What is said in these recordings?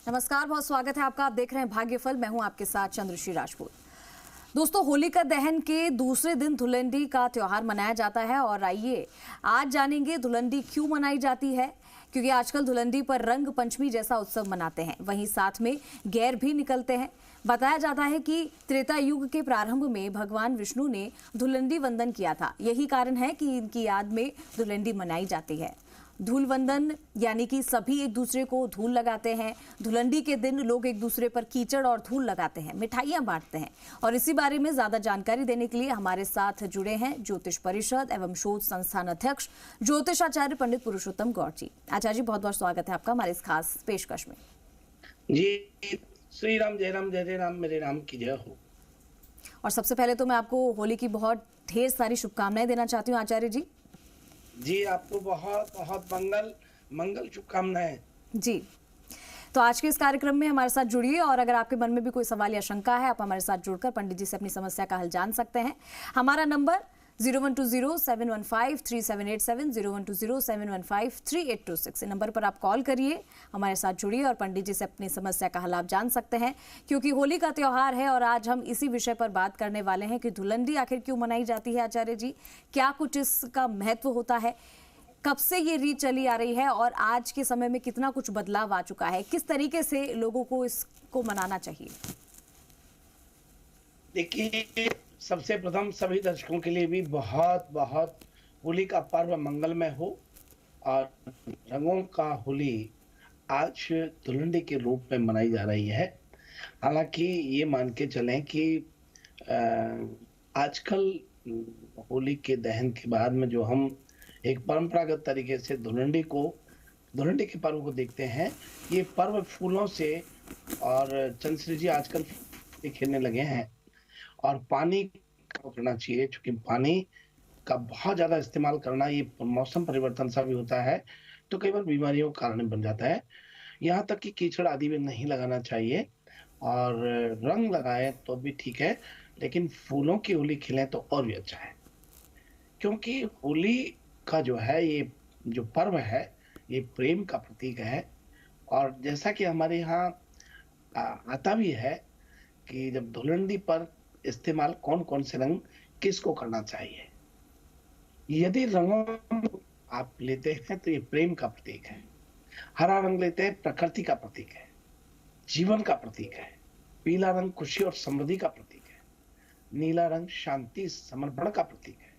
नमस्कार, बहुत स्वागत है आपका। आप देख रहे हैं भाग्यफल। मैं हूं आपके साथ चंद्रश्री राजपूत। दोस्तों, होलिका दहन के दूसरे दिन धुलंडी का त्योहार मनाया जाता है और आइए आज जानेंगे धुलंडी क्यों मनाई जाती है। क्योंकि आजकल धुलंडी पर रंग पंचमी जैसा उत्सव मनाते हैं, वहीं साथ में गैर भी निकलते हैं। बताया जाता है कि त्रेता युग के प्रारंभ में भगवान विष्णु ने धुलंडी वंदन किया था। यही कारण है कि इनकी याद में धुलंडी मनाई जाती है। धूल वंदन यानी कि सभी एक दूसरे को धूल लगाते हैं। धुलंडी के दिन लोग एक दूसरे पर कीचड़ और धूल लगाते हैं, मिठाइयां बांटते हैं। और इसी बारे में ज्यादा जानकारी देने के लिए हमारे साथ जुड़े हैं ज्योतिष परिषद एवं शोध संस्थान अध्यक्ष ज्योतिष आचार्य पंडित पुरुषोत्तम गौड़ जी। आचार्य जी, बहुत बहुत स्वागत है आपका हमारे इस खास पेशकश में। जी, श्री राम जय राम जय जय राम, मेरे राम की जय हो। और सबसे पहले तो मैं आपको होली की बहुत ढेर सारी शुभकामनाएं देना चाहती हूँ आचार्य जी। जी, आपको बहुत बहुत मंगल शुभकामनाएं। जी, तो आज के इस कार्यक्रम में हमारे साथ जुड़िए और अगर आपके मन में भी कोई सवाल या शंका है, आप हमारे साथ जुड़कर पंडित जी से अपनी समस्या का हल जान सकते हैं। हमारा नंबर 0120-715-3787, 0120-715-3826। नंबर पर आप कॉल करिए, हमारे साथ जुड़िए और पंडित जी से अपनी समस्या का हल आप जान सकते हैं। क्योंकि होली का त्योहार है और आज हम इसी विषय पर बात करने वाले हैं कि धुलंडी आखिर क्यों मनाई जाती है। आचार्य जी, क्या कुछ इसका महत्व होता है, कब से ये रीत चली आ रही है और आज के समय में कितना कुछ बदलाव आ चुका है, किस तरीके से लोगों को इसको मनाना चाहिए? देखिए, सबसे प्रथम सभी दर्शकों के लिए भी बहुत बहुत होली का पर्व मंगलमय हो और रंगों का होली आज धुलंडी के रूप में मनाई जा रही है। हालांकि ये मान के चलें कि आजकल होली के दहन के बाद में जो हम एक परंपरागत तरीके से धुलंडी के पर्व को देखते हैं, ये पर्व फूलों से और चंद्रश्री जी आजकल खेलने लगे हैं और पानी का करना चाहिए, क्योंकि पानी का बहुत ज्यादा इस्तेमाल करना ये मौसम परिवर्तन सा भी होता है तो कई बार बीमारियों का कारण बन जाता है। यहाँ तक कि कीचड़ आदि में नहीं लगाना चाहिए और रंग लगाए तो भी ठीक है, लेकिन फूलों की होली खेलें तो और भी अच्छा है। क्योंकि होली का जो है ये जो पर्व है ये प्रेम का प्रतीक है। और जैसा कि हमारे यहाँ आता भी है कि जब धुलंडी पर इस्तेमाल कौन कौन से रंग किसको करना चाहिए, यदि रंगों आप लेते हैं तो ये प्रेम का प्रतीक है। हरा रंग लेते हैं प्रकृति का प्रतीक है, जीवन का प्रतीक है। पीला रंग खुशी और समृद्धि का प्रतीक है। नीला रंग शांति समर्पण का प्रतीक है।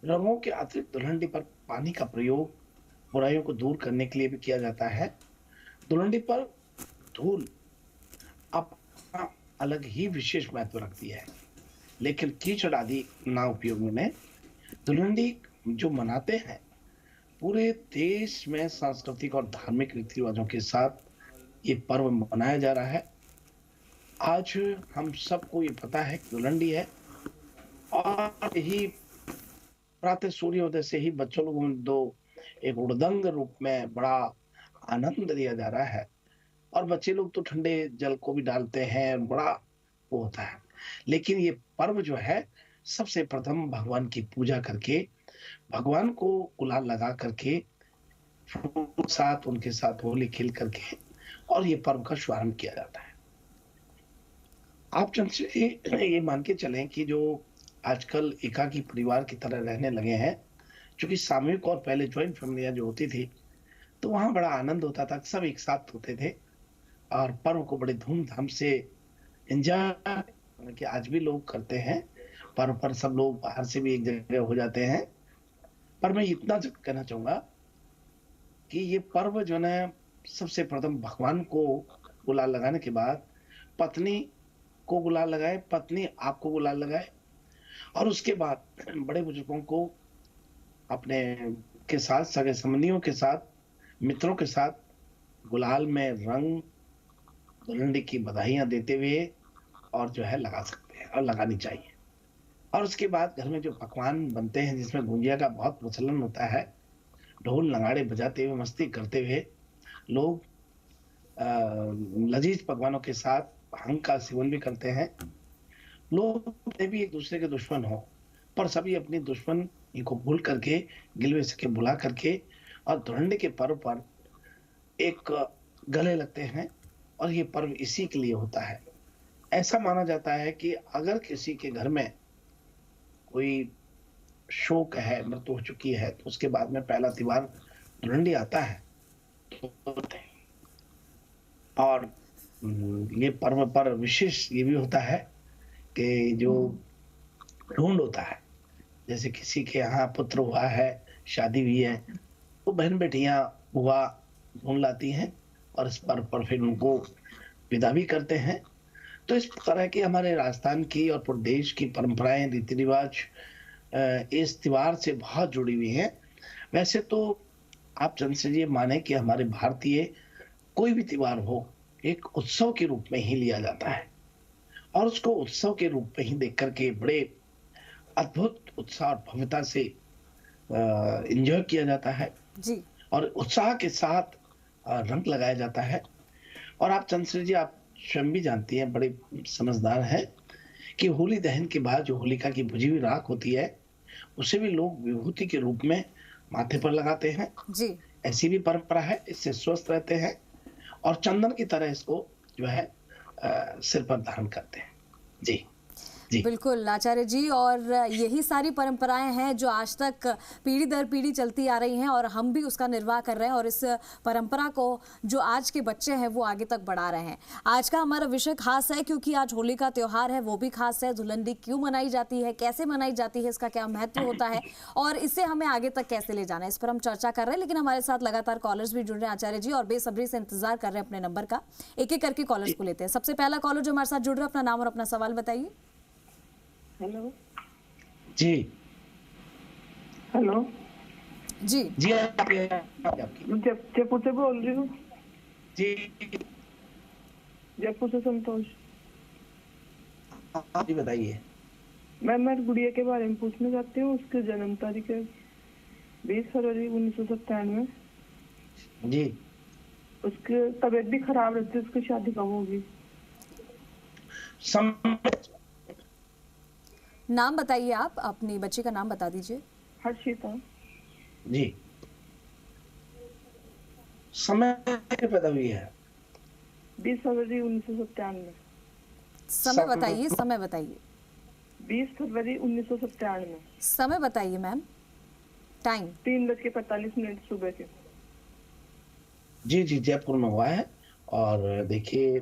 रंगों के अतिरिक्त धुलंडी पर पानी का प्रयोग बुराइयों को दूर करने के लिए भी किया जाता है। धुलंडी पर धूल अपना अलग ही विशेष महत्व रखती है, लेकिन कीचड़ आदि ना उपयोग में धुलंडी जो मनाते हैं पूरे देश में सांस्कृतिक और धार्मिक रीति रिवाजों के साथ ये पर्व मनाया जा रहा है। आज हम सबको ये पता है कि धुलंडी है और यही प्रातः सूर्योदय से ही बच्चों लोगों एक उड़दंग रूप में बड़ा आनंद दिया जा रहा है और बच्चे लोग तो ठंडे जल को भी डालते हैं, बड़ा वो होता है। लेकिन ये पर्व जो है सबसे प्रथम भगवान की पूजा करके, भगवान को गुलाल लगा करके, साथ उनके साथ होली खेल करके और ये पर्व का शुभारंभ किया जाता है। आप ये मान के चलें कि जो आजकल एकाकी परिवार की तरह रहने लगे हैं, क्योंकि सामूहिक और पहले ज्वाइंट फैमिलियां जो होती थी तो वहां बड़ा आनंद होता था, सब एक साथ होते थे और पर्व को बड़े धूमधाम से एंजॉय कि आज भी लोग करते हैं। पर्व पर सब लोग बाहर से भी एक जगह हो जाते हैं। पर मैं इतना कहना चाहूंगा कि ये पर्व जो है सबसे प्रथम भगवान को गुलाल लगाने के बाद पत्नी को गुलाल लगाए, पत्नी आपको गुलाल लगाए और उसके बाद बड़े बुजुर्गों को अपने के साथ, सगे संबंधियों के साथ, मित्रों के साथ गुलाल में रंग धुलंडी की बधाइयां देते हुए और जो है लगा सकते हैं और लगानी चाहिए। और उसके बाद घर में जो पकवान बनते हैं जिसमें गुंजिया का बहुत प्रचलन होता है, ढोल नगाड़े बजाते हुए मस्ती करते हुए लोग लजीज पकवानों के साथ भांग का सेवन भी करते हैं। लोग भी एक दूसरे के दुश्मन हो पर सभी अपनी दुश्मनी को भूल करके, गिलवे सके बुला करके और धुलंडी के पर्व पर एक गले लगते हैं और ये पर्व इसी के लिए होता है। ऐसा माना जाता है कि अगर किसी के घर में कोई शोक है, मृत्यु हो चुकी है, तो उसके बाद में पहला त्योहार धुलंडी आता है। और ये पर्व पर विशेष ये भी होता है कि जो ढूंढ होता है, जैसे किसी के यहाँ पुत्र हुआ है, शादी हुई है, तो बहन बेटियां बुआ ढूंढ लाती हैं और इस पर्व पर फिर उनको विदा भी करते हैं। तो इस तरह की हमारे राजस्थान की और पूरे देश की परंपराएं, रीति रिवाज इस त्योहार से बहुत जुड़ी हुई हैं। वैसे तो आप जनसंजीय माने कि हमारे भारतीय कोई भी त्योहार हो एक उत्सव के रूप में ही लिया जाता है और उसको उत्सव के रूप में ही देख करके बड़े अद्भुत उत्साह और भव्यता से एंजॉय किया जाता है जी। और उत्साह के साथ रंग लगाया जाता है। और आप चंद्रश्री जी, आप स्वयं भी जानती हैं, बड़े समझदार हैं, कि होली दहन के बाद जो होलिका की बुझी हुई राख होती है उसे भी लोग विभूति के रूप में माथे पर लगाते हैं जी। ऐसी भी परंपरा है। इससे स्वस्थ रहते हैं और चंदन की तरह इसको जो है सिर पर धारण करते हैं। जी जी बिल्कुल आचार्य जी, और यही सारी परंपराएं हैं जो आज तक पीढ़ी दर पीढ़ी चलती आ रही हैं और हम भी उसका निर्वाह कर रहे हैं और इस परंपरा को जो आज के बच्चे हैं वो आगे तक बढ़ा रहे हैं। आज का हमारा विषय खास है क्योंकि आज होली का त्योहार है, वो भी खास है। धुलंडी क्यों मनाई जाती है, कैसे मनाई जाती है, इसका क्या महत्व होता है और इसे हमें आगे तक कैसे ले जाना है, इस पर हम चर्चा कर रहे हैं। लेकिन हमारे साथ लगातार कॉलर्स भी जुड़ रहे हैं आचार्य जी और बेसब्री से इंतजार कर रहे हैं अपने नंबर का। एक एक करके कॉलर्स को लेते हैं। सबसे पहला कॉलर जो हमारे साथ जुड़ रहा है, अपना नाम और अपना सवाल बताइए। हेलो जी हेलो जी जी आपकी जयपुर से बोल रही हूँ। जी जयपुर से संतोष। जी बताइए। मैं मेरी गुड़िया के बारे में पूछना चाहती हूँ। उसकी जन्म तारीख है 20 फरवरी 1997। जी। उसकी तबीयत भी खराब रहती है। उसकी शादी कब होगी? नाम बताइए, आप अपनी बच्ची का नाम बता दीजिए। हर्षिता। जी। समय पैदा हुई है 20 फरवरी 1997। समय बताइए, समय बताइए। 20 फरवरी 1997। समय बताइए मैम। टाइम 3:45 सुबह के। जी जी, जयपुर में हुआ है। और देखिए,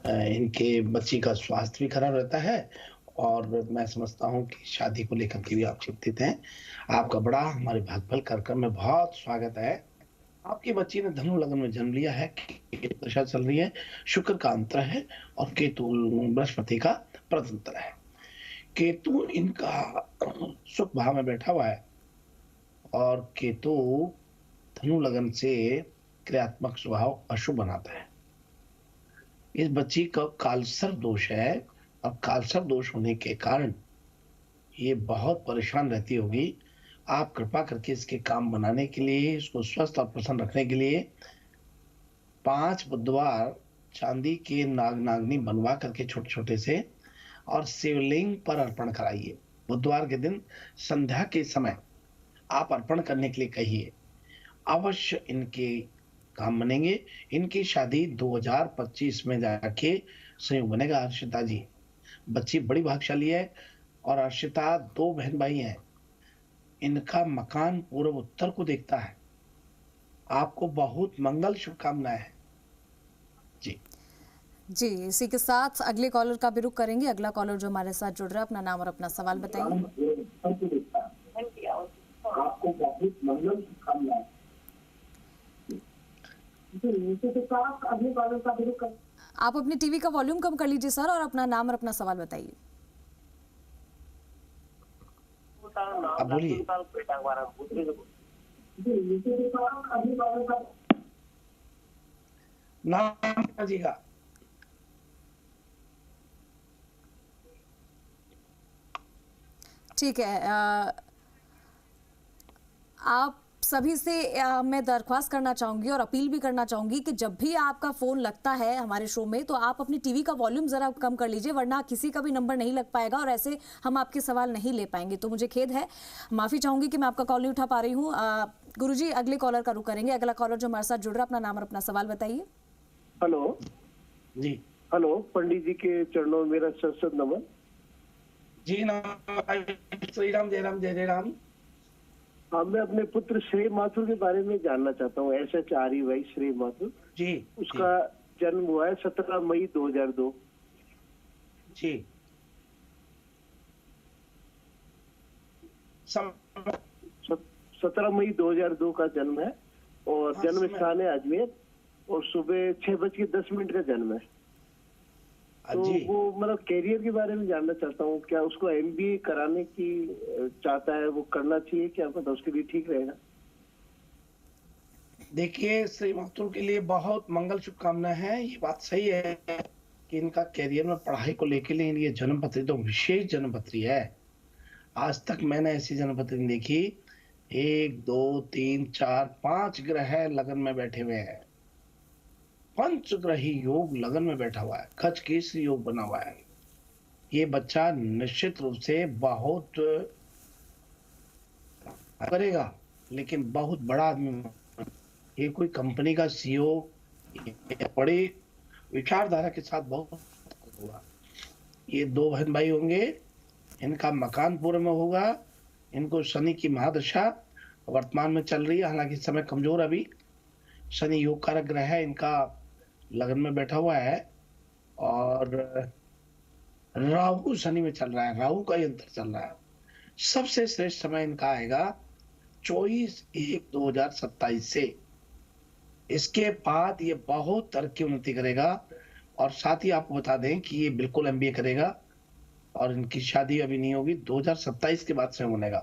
इनके बच्ची का स्वास्थ्य भी खराब रहता है और मैं समझता हूँ कि शादी को लेकर के भी आप चिंतित हैं। आपका बड़ा हमारे भागफल कार्यक्रम में बहुत स्वागत है। आपकी बच्ची ने धनु लग्न में जन्म लिया है, केतु दशा चल रही है, शुक्र का अंतर है और केतु बृहस्पति का प्रतंत्र है। केतु इनका सुख भाव में बैठा हुआ है और केतु धनु लग्न से क्रियात्मक स्वभाव अशुभ बनाता है। इस बच्ची का कालसर्प दोष है और कालसर्प दोष होने के कारण ये बहुत परेशान रहती होगी। आप कृपा करके इसके काम बनाने के लिए, इसको स्वस्थ और प्रसन्न रखने के लिए 5 बुधवार चांदी के नाग नागनी बनवा करके छोटे छोटे से और शिवलिंग पर अर्पण कराइए। बुधवार के दिन संध्या के समय आप अर्पण करने के लिए कहिए, अवश्य इनके काम बनेंगे। इनकी शादी 2025 में जाके संयोग बनेगा। हर्षिता जी, बच्ची बड़ी भाग्यशाली है और हर्षिता 2 बहन भाई हैं। इनका मकान पूर्व उत्तर को देखता है। आपको बहुत मंगल शुभकामनाएं हैं। जी जी। इसी के साथ अगले कॉलर का भी रुख करेंगे। अगला कॉलर जो हमारे साथ जुड़ रहा है, अपना नाम और अपना सवाल बताइए। आपको बहुत मंगल शुभकामनाएं। आप अपनी टीवी का वॉल्यूम कम कर लीजिए सर और अपना नाम और अपना सवाल बताइए। आप बोलिए। नाम जी का ठीक है। आप सभी से मैं दरख्वास्त करना चाहूंगी और अपील भी करना चाहूंगी कि जब भी आपका फोन लगता है हमारे शो में तो आप अपनी टीवी का वॉल्यूम जरा कम कर लीजिए, वरना किसी का भी नंबर नहीं लग पाएगा और ऐसे हम आपके सवाल नहीं ले पाएंगे। तो मुझे खेद है, माफी चाहूंगी कि मैं आपका कॉल नहीं उठा पा रही हूँ। गुरुजी, अगले कॉलर का रुख करेंगे। अगला कॉलर जो हमारे साथ जुड़ रहा है, अपना नाम और अपना सवाल बताइए। हेलो जी हेलो, पंडित जी के चरणों में मेरा सशस्त्र नमन। जी श्री राम, जय राम, जय जय राम। हाँ, मैं अपने पुत्र श्रेय माथुर के बारे में जानना चाहता हूँ। SHREY श्रेय माथुर। जी उसका जन्म हुआ है 17 मई 2002। जी 17 मई 2002 का जन्म है और हाँ, जन्म समय। स्थान है अजमेर और सुबह 6:10 का जन्म है। तो जी वो मतलब कैरियर के बारे में जानना चाहता हूँ, क्या उसको MBA कराने की चाहता है, वो करना चाहिए क्या, पता उसके लिए ठीक रहेगा? देखिए, श्री माथुर के लिए बहुत मंगल शुभकामनाएं हैं। ये बात सही है कि इनका कैरियर में पढ़ाई को लेके लिए ये जन्मपत्री तो विशेष जन्मपत्री है। आज तक मैंने ऐसी जन्मपत्री नहीं देखी। 1 2 3 4 5 ग्रह लगन में बैठे हुए हैं। पंचग्रही योग लगन में बैठा हुआ है। खचकेसरी योग बना हुआ है। ये बच्चा निश्चित रूप से बहुत करेगा, लेकिन बहुत बड़ा आदमी। ये कोई कंपनी का CEO बड़े विचारधारा के साथ बहुत होगा। ये 2 बहन भाई होंगे। इनका मकानपुर में होगा। इनको शनि की महादशा वर्तमान में चल रही है, हालांकि इस समय कमजोर। अभी शनि योग कारक ग्रह है, इनका लगन में बैठा हुआ है और राहु शनि में चल रहा है। राहु का यंत्र चल रहा है। सबसे श्रेष्ठ समय इनका आएगा 24/1/2027 से। इसके बाद ये बहुत तरक्की उन्नति करेगा और साथ ही आपको बता दें कि ये बिल्कुल MBA करेगा और इनकी शादी अभी नहीं होगी, 2027 के बाद से होनेगा।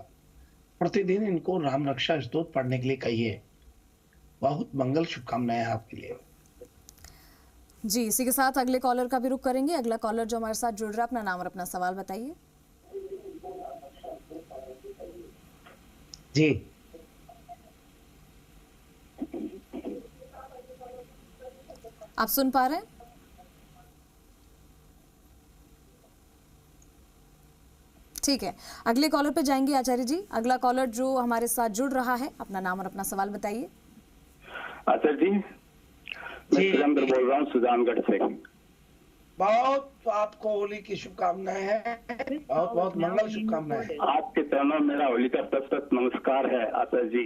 प्रतिदिन इनको राम रक्षा स्तोत्र पढ़ने के लिए कहिए। बहुत मंगल शुभकामनाएं हैं आपके लिए। जी, इसी के साथ अगले कॉलर का भी रुख करेंगे। अगला कॉलर जो हमारे साथ जुड़ रहा है, अपना नाम और अपना सवाल बताइए। जी आप सुन पा रहे हैं? ठीक है, अगले कॉलर पे जाएंगे आचार्य जी। अगला कॉलर जो हमारे साथ जुड़ रहा है, अपना नाम और अपना सवाल बताइए। आचार्य जी, मैं सुरेंद्र बोल रहा हूँ सुजानगढ़ से। बहुत आपको होली की शुभकामनाएं हैं। बहुत बहुत मंगल शुभकामनाएं। आपके चरणों में मेरा होली का सशस्त्र नमस्कार है आचार्य जी।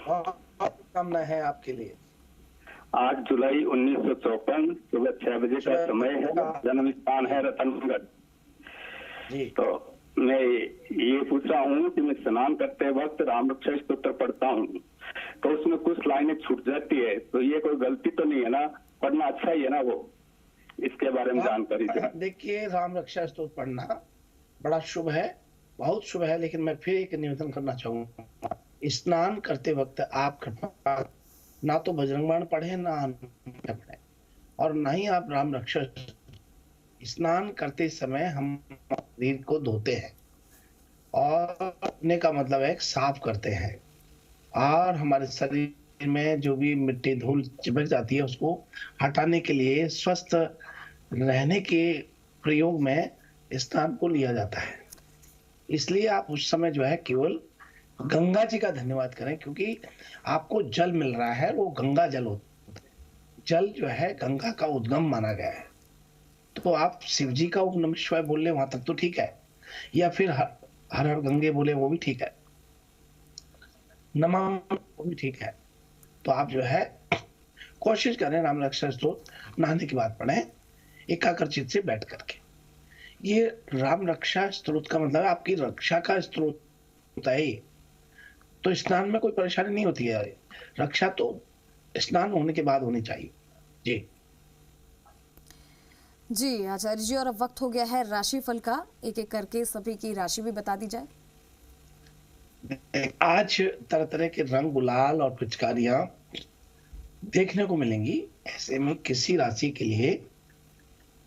बहुत शुभकामनाएं हैं आपके लिए। 8 जुलाई 1954 सुबह 6 बजे का समय है। जन्म स्थान है रतनगढ़। जी तो मैं ये पूछ रहा हूँ कि मैं स्नान करते वक्त राम रक्षा स्तोत्र पढ़ता हूँ, तो उसमें कुछ लाइनें छूट जाती है, तो ये कोई गलती तो नहीं है ना? पढ़ना अच्छा ही है ना? वो इसके बारे में जानकारी दें। देखिए, राम रक्षा स्तोत्र पढ़ना बड़ा शुभ है, बहुत शुभ है। लेकिन मैं फिर एक निवेदन करना चाहूंगा, स्नान करते वक्त आप कृपया ना तो बजरंग बाण पढ़े, ना पढ़े, और ना ही आप राम रक्षा। स्नान करते समय हम शरीर को धोते हैं और धोने का मतलब है साफ करते हैं, और हमारे शरीर में जो भी मिट्टी धूल चिपक जाती है उसको हटाने के लिए स्वस्थ रहने के प्रयोग में स्नान को लिया जाता है। इसलिए आप उस समय जो है केवल गंगा जी का धन्यवाद करें, क्योंकि आपको जल मिल रहा है, वो गंगा जल होता है। जल जो है गंगा का उद्गम माना गया है। तो आप शिव जी का ओम नमः शिवाय बोल ले, वहां तक तो ठीक है, या फिर हर हर गंगे बोले, वो भी ठीक है, नमः वो भी ठीक है। तो आप जो है कोशिश करें राम रक्षा स्तोत्र नहाने के बाद पढ़ें, एकाग्रचित से बैठ करके। ये राम रक्षा स्तोत्र का मतलब आपकी रक्षा का स्तोत्र होता है। तो स्नान में कोई परेशानी नहीं होती है। रक्षा तो स्नान होने के बाद होनी चाहिए। जी जी आचार्य जी, और अब वक्त हो गया है राशिफल का। एक एक करके सभी की राशि भी बता दी जाए। आज तरह तरह के रंग, गुलाल और पिचकारियां देखने को मिलेंगी। ऐसे में किसी राशि के लिए,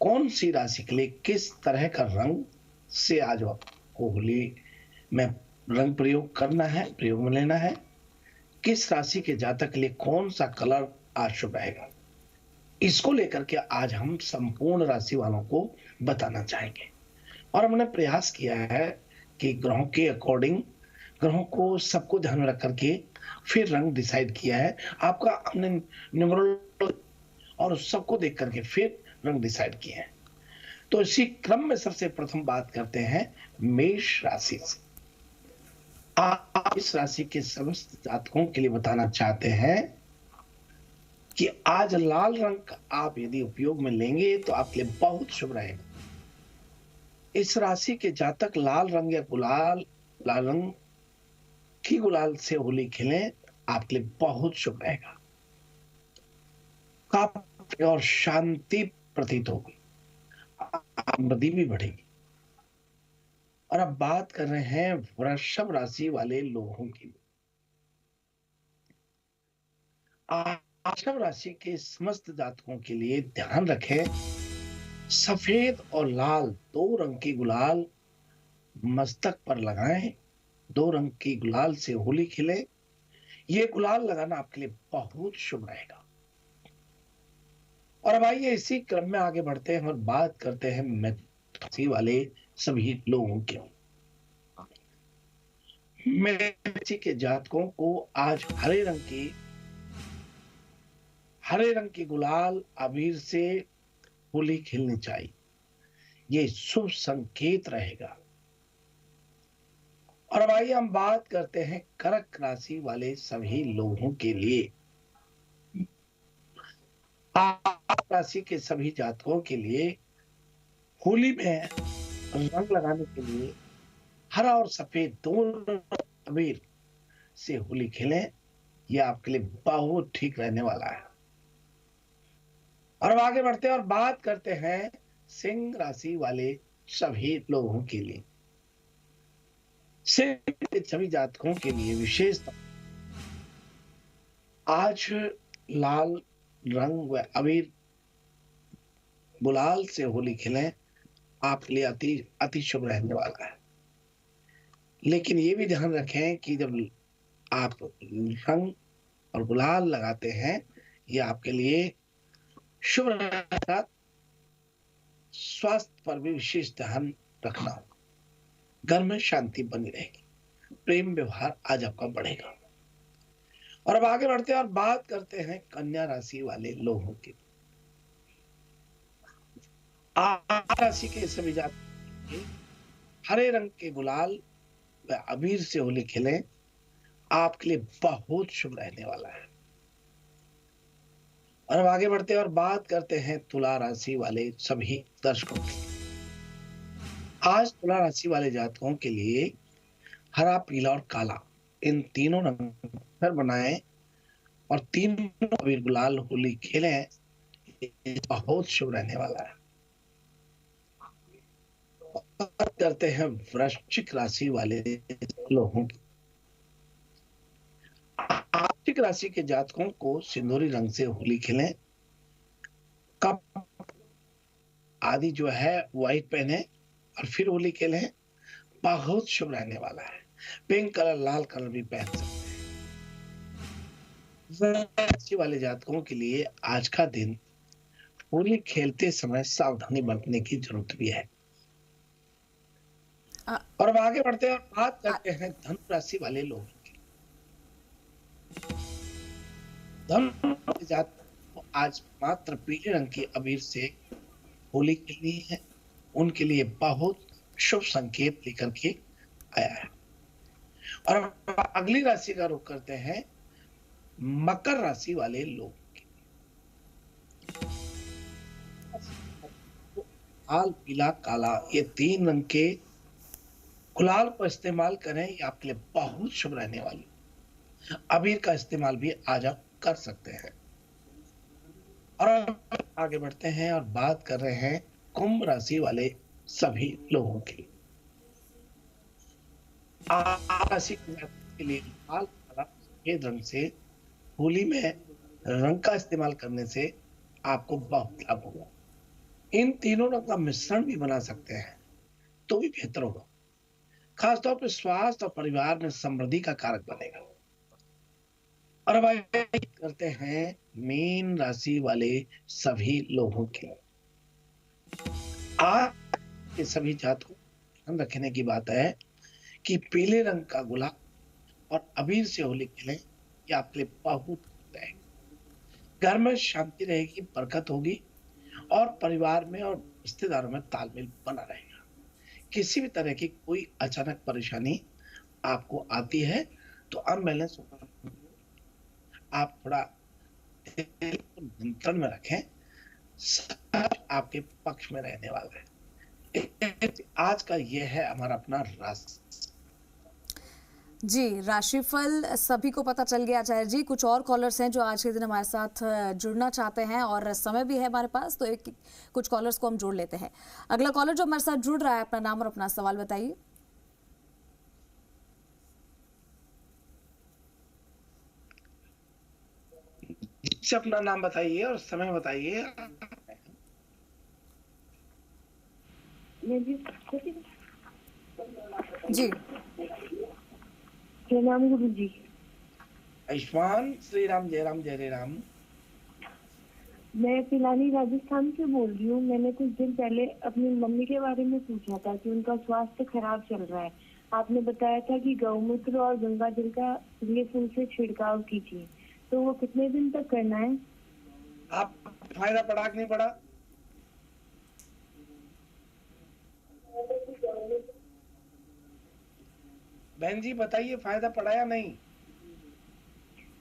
कौन सी राशि के लिए किस तरह का रंग से आज होली में रंग प्रयोग करना है, प्रयोग में लेना है, किस राशि के जातक के लिए कौन सा कलर आज शुभ रहेगा, इसको लेकर के आज हम संपूर्ण राशि वालों को बताना चाहेंगे। और हमने प्रयास किया है कि ग्रहों के अकॉर्डिंग, ग्रहों को सबको ध्यान में रख करके फिर रंग डिसाइड किया है। आपका हमने न्यूमरोलॉजी और सबको देख करके फिर रंग डिसाइड किए हैं। तो इसी क्रम में सबसे प्रथम बात करते हैं मेष राशि से। आप इस राशि के समस्त जातकों के लिए बताना चाहते हैं कि आज लाल रंग का आप यदि उपयोग में लेंगे तो आपके लिए बहुत शुभ रहेगा। इस राशि के जातक लाल रंग या लाल रंग की गुलाल से होली खेलें, आपके लिए बहुत शुभ रहेगा। काफी और शांति प्रतीत होगी, आमदनी भी बढ़ेगी। और अब बात कर रहे हैं वृषभ राशि वाले लोगों की। वृषभ राशि के समस्त जातकों के लिए ध्यान रखें, सफेद और लाल दो रंग की गुलाल मस्तक पर लगाएं, दो रंग की गुलाल से होली खेलें। ये गुलाल लगाना आपके लिए बहुत शुभ रहेगा। और अब आइए इसी क्रम में आगे बढ़ते हैं और बात करते हैं मिथुन राशि वाले सभी लोगों की। मिथुन राशि के जातकों को आज हरे रंग की गुलाल अबीर से होली खेलनी चाहिए। ये शुभ संकेत रहेगा। और अब आइए हम बात करते हैं कर्क राशि वाले सभी लोगों के लिए। राशि के सभी जातकों के लिए होली में रंग लगाने के लिए हरा और सफेद दोनों अबीर से होली खेलें। यह आपके लिए बहुत ठीक रहने वाला है। और अब आगे बढ़ते हैं और बात करते हैं सिंह राशि वाले सभी लोगों के लिए। सिंह के सभी जातकों के लिए विशेष आज लाल रंग व अबीर गुलाल से होली खेलें, आपके लिए अति शुभ रहने वाला है। लेकिन ये भी ध्यान रखें कि जब आप रंग और गुलाल लगाते हैं, ये आपके लिए शुभ रहेगा। स्वास्थ्य पर भी विशेष ध्यान रखना होगा। घर में शांति बनी रहेगी, प्रेम व्यवहार आज आपका बढ़ेगा। और अब आगे बढ़ते हैं और बात करते हैं कन्या राशि वाले लोगों की। राशि के सभी जातकों हरे रंग के गुलाल व अबीर से होली खेलें, आपके लिए बहुत शुभ रहने वाला है। और अब आगे बढ़ते हैं और बात करते हैं तुला राशि वाले सभी दर्शकों की। आज तुला राशि वाले जातकों के लिए हरा, पीला और काला इन तीनों रंग बनाएं और तीनों अबीर गुलाल होली खेलें, बहुत शुभ रहने वाला है। बात करते हैं वृश्चिक राशि वाले लोगों की। वृश्चिक राशि के जातकों को सिंदूरी रंग से होली खेलें। कप आदि जो है व्हाइट पहने और फिर होली खेलें, बहुत शुभ रहने वाला है। पिंक कलर, लाल कलर भी पहन सकते हैं। राशि वाले जातकों के लिए आज का दिन होली खेलते समय सावधानी बरतने की जरूरत भी है। और अब आगे बढ़ते हैं और बात करते हैं धनु राशि वाले लोगों की। धनु जातकों को आज मात्र पीले रंग की अबीर से होली खेलनी है। उनके लिए बहुत शुभ संकेत लेकर के आया है। और अगली राशि का रुख करते हैं मकर राशि वाले लोग की। लाल, पीला, काला ये तीन रंग के गुलाल को इस्तेमाल करें, ये आपके लिए बहुत शुभ रहने वाली। अबीर का इस्तेमाल भी आज आप कर सकते हैं। और आगे बढ़ते हैं और बात कर रहे हैं कुंभ राशि वाले सभी लोगों की। राशि के लिए लाल, काला, सफेद रंग से होली में रंग का इस्तेमाल करने से आपको बहुत लाभ होगा। इन तीनों रंग का मिश्रण भी बना सकते हैं तो भी बेहतर होगा। खासतौर पर स्वास्थ्य और परिवार में समृद्धि का कारक बनेगा। और अब करते हैं मीन राशि वाले सभी लोगों के। आज के सभी जातकों ध्यान रखने की बात है कि पीले रंग का गुलाल और अबीर से होली खेलें, ये आपके लिए बहुत रहेगा। घर में शांति रहेगी, बरकत होगी और परिवार में और रिश्तेदारों में तालमेल बना रहेगा। किसी भी तरह की कोई अचानक परेशानी आपको आती है तो अनबैलेंस आप थोड़ा नियंत्रण में रखें, सब आपके पक्ष में रहने वाला है। आज का यह है हमारा अपना राशि। जी, राशिफल सभी को पता चल गया आचार्य जी। कुछ और कॉलर्स हैं जो आज के दिन हमारे साथ जुड़ना चाहते हैं और समय भी है हमारे पास, तो कुछ कॉलर्स को हम जोड़ लेते हैं। अगला कॉलर जो हमारे साथ जुड़ रहा है, अपना नाम और अपना सवाल बताइए। अपना नाम बताइए और समय बताइए। जी, प्रणाम गुरु जी। आयुष्मान श्री राम, जय राम जय राम। मैं पिलानी राजस्थान से बोल रही हूँ। मैंने कुछ दिन पहले अपनी मम्मी के बारे में पूछा था कि उनका स्वास्थ्य खराब चल रहा है। आपने बताया था कि गौमूत्र और गंगा जल का ये फूल से छिड़काव कीजिए, तो वो कितने दिन तक करना है? आप फायदा पड़ा कि नहीं पड़ा? बहन जी बताइए, फायदा पड़ा या नहीं?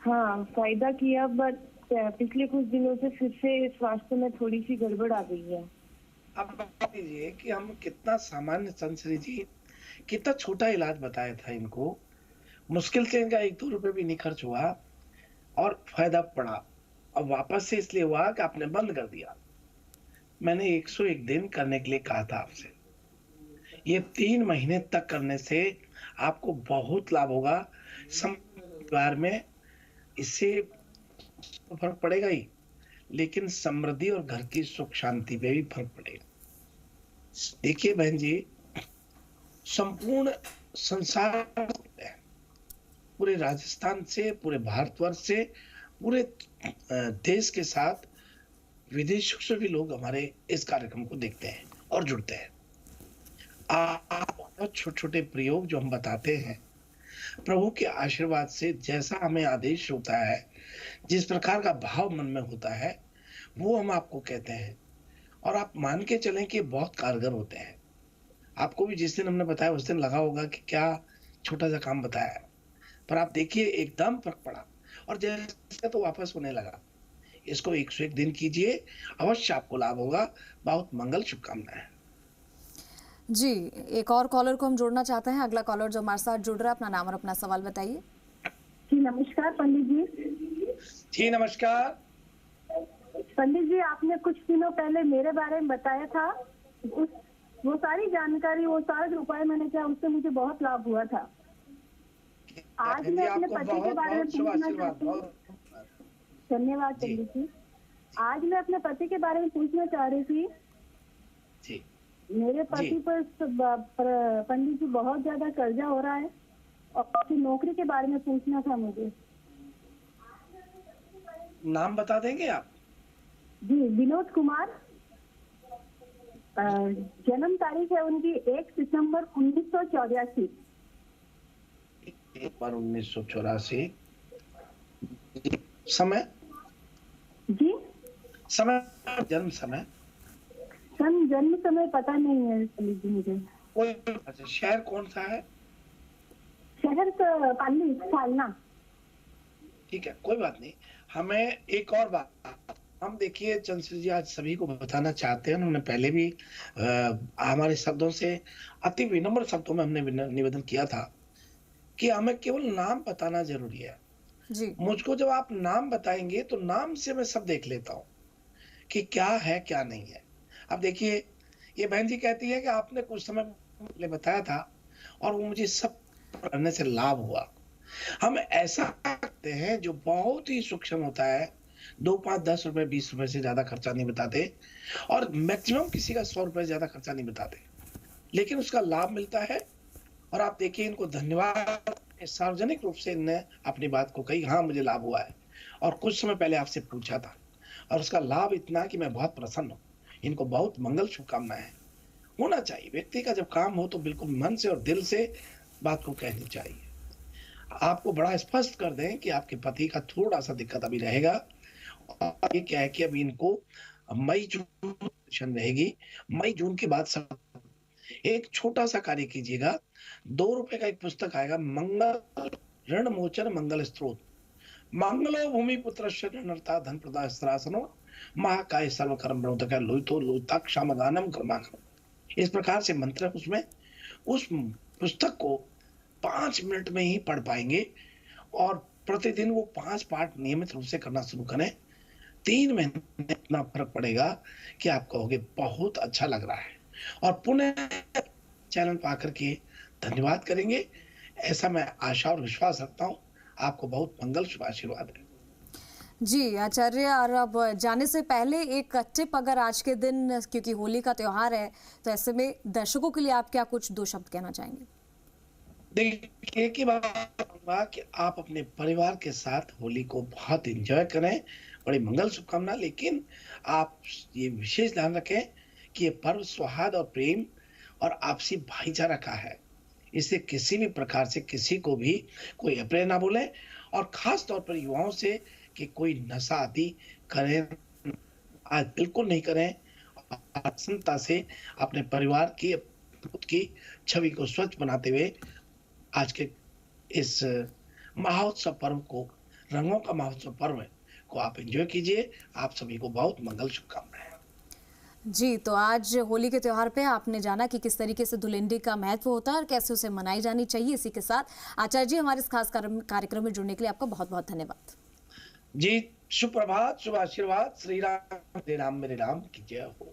हाँ, फायदा किया, बट पिछले कुछ दिनों से फिर से स्वास्थ्य में थोड़ी सी गड़बड़ आ गई है। अब बता दीजिए कि हम कितना सामान्य संश्री जी, कितना छोटा इलाज बताया था इनको, मुश्किल से इनका 1-2 रुपए भी नहीं खर्च हुआ और फायदा पड़ा। अब वापस से इसलिए हुआ कि आपने बंद कर दिया। मैंने 101 दिन करने के लिए कहा था आपसे। ये 3 महीने तक करने से आपको बहुत लाभ होगा। परिवार में इससे फर्क पड़ेगा ही, लेकिन समृद्धि और घर की सुख शांति पे भी फर्क पड़ेगा। देखिए बहन जी, संपूर्ण संसार, पूरे राजस्थान से, पूरे भारतवर्ष से, पूरे देश के साथ विदेशों से भी लोग हमारे इस कार्यक्रम को देखते हैं और जुड़ते हैं। आप छोटे छोटे प्रयोग जो हम बताते हैं, प्रभु के आशीर्वाद से जैसा हमें आदेश होता है, जिस प्रकार का भाव मन में होता है, वो हम आपको कहते हैं और आप मान के चलें कि बहुत कारगर होते हैं। आपको भी जिस दिन हमने बताया उस दिन लगा होगा कि क्या छोटा सा काम बताया है, पर आप देखिए एकदम फर्क पड़ा और जैसे तो वापस होने लगा। इसको 101 दिन कीजिए, अवश्य आपको लाभ होगा। बहुत मंगल, शुभकामनाएं। जी, एक और कॉलर को हम जोड़ना चाहते हैं। अगला कॉलर जो हमारे साथ जुड़ रहा है, अपना नाम और अपना सवाल बताइए। जी नमस्कार पंडित जी। जी नमस्कार। पंडित जी, आपने कुछ दिनों पहले मेरे बारे में बताया था, वो सारी जानकारी, वो सारे उपाय मैंने किया, उससे मुझे बहुत लाभ हुआ था। आज मैं अपने पति के बारे में पूछना चाहती हूँ। धन्यवाद पंडित जी। आज मैं अपने पति के बारे में पूछना चाह रही थी। जी। मेरे पति पर पंडित जी बहुत ज्यादा कर्जा हो रहा है और अपनी नौकरी के बारे में पूछना था मुझे। नाम बता देंगे आप? जी, विनोद कुमार। जन्म तारीख है उनकी 1 सितंबर 1984। 1984। समय? जी, समय, जन्म समय? जन्म समय पता नहीं है पंडित जी मुझे। कोई अच्छा, शहर कौन सा है? शहर तो पाली, फालना। ठीक है, कोई बात नहीं। हमें एक और बात, हम देखिए चंद्रशेखर जी आज सभी को बताना चाहते हैं, उन्होंने पहले भी हमारे शब्दों से, अति विनम्र शब्दों में हमने निवेदन किया था कि हमें केवल नाम बताना जरूरी है जी। मुझको जब आप नाम बताएंगे तो नाम से मैं सब देख लेता हूँ कि क्या है क्या नहीं है। अब देखिए, ये बहन जी कहती है कि आपने कुछ समय पहले बताया था और वो मुझे सब करने से लाभ हुआ। हम ऐसा करते हैं जो बहुत ही सूक्ष्म होता है, 2, 5, 10 रुपए 20 रुपए से ज्यादा खर्चा नहीं बताते और मैक्सिमम किसी का 100 रुपए से ज्यादा खर्चा नहीं बताते, लेकिन उसका लाभ मिलता है। और आप देखिए, इनको धन्यवाद, सार्वजनिक रूप से इनने अपनी बात को कही, हाँ मुझे लाभ हुआ है और कुछ समय पहले आपसे पूछा था और उसका लाभ इतना कि मैं बहुत प्रसन्न हूँ। इनको बहुत मंगल, शुभकामनाएं। होना चाहिए व्यक्ति का जब काम हो तो बिल्कुल मन से और दिल से बात को कहनी चाहिए। आपको बड़ा स्पष्ट कर दें कि आपके पति का थोड़ा सा दिक्कत अभी रहेगा और ये क्या है कि अभी इनको मई जून सेशन रहेगी। मई जून के बाद सब एक छोटा सा कार्य कीजिएगा। 2 रुपए का एक पुस्तक आएगा, मंगल ऋण मोचन मंगल स्त्रोत। मंगलो भूमि पुत्र ऋणर्ता धन प्रदा स्त्रासनो महाकाय सर्वकर्म ब्रह्मतक लोहितो लोहिताक्ष क्षामदानम कर्माकरम। इस प्रकार से मंत्र उसमें। उस पुस्तक को 5 मिनट में ही पढ़ पाएंगे और प्रतिदिन वो 5 पाठ नियमित रूप से करना शुरू करें। 3 महीने में इतना फर्क पड़ेगा कि आप कहोगे बहुत अच्छा लग रहा है, और पुनः चैनल पर आकर के धन्यवाद करेंगे। ऐसा मैं आशा और विश्वास रखता हूँ। आपको बहुत मंगल शुभ आशीर्वाद है। जी आचार्य, और अब जाने से पहले एक टिप, अगर आज के दिन, क्योंकि होली का त्योहार है, तो ऐसे में दर्शकों के लिए आप क्या कुछ 2 शब्द कहना चाहेंगे? देखिए, एक ही बात कि आप अपने परिवार के साथ होली को बहुत एंजॉय करें, बड़ी मंगल शुभकामना। लेकिन आप ये विशेष ध्यान रखें कि ये पर्व सौहार्द और प्रेम और आपसी भाईचारा का है। इससे किसी भी प्रकार से किसी को भी कोई अप्रिय ना बोले, और खास तौर पर युवाओं से कि कोई नशा आदि करें, आज बिल्कुल नहीं करें। प्रसन्नता से अपने परिवार की, खुद की छवि को स्वच्छ बनाते हुए आज के इस महोत्सव पर्व को, रंगों का महोत्सव पर्व को आप एंजॉय कीजिए। आप सभी को बहुत मंगल शुभकामनाएं। जी, तो आज होली के त्योहार पे आपने जाना कि किस तरीके से धुलेंडी का महत्व होता है और कैसे उसे मनाई जानी चाहिए। इसी के साथ आचार्य जी, हमारे इस खास कार्यक्रम में जुड़ने के लिए आपका बहुत बहुत धन्यवाद। जी, शुभ प्रभात, शुभ आशीर्वाद। श्री राम मेरे राम की जय हो।